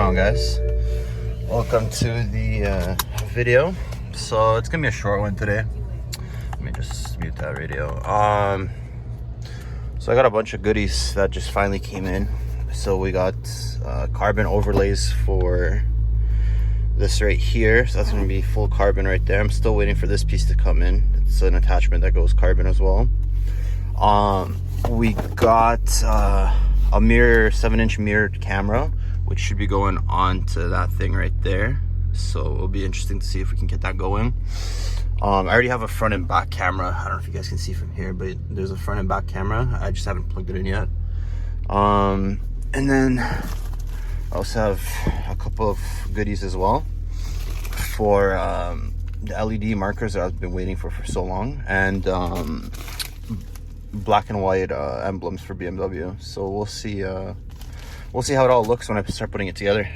on, guys? Welcome to the video. So it's gonna be a short one today. Let me just mute that radio. So I got a bunch of goodies that just finally came in. So we got carbon overlays for this right here. So that's gonna be full carbon right there. I'm still waiting for this piece to come in. It's an attachment that goes carbon as well. We got a mirror, 7-inch mirrored camera, which should be going on to that thing right there. So it'll be interesting to see if we can get that going. I already have a front and back camera. I don't know if you guys can see from here, but there's a front and back camera. I just haven't plugged it in yet. And then I also have a couple of goodies as well for the LED markers that I've been waiting for so long, and black and white emblems for BMW. So we'll see how it all looks when I start putting it together.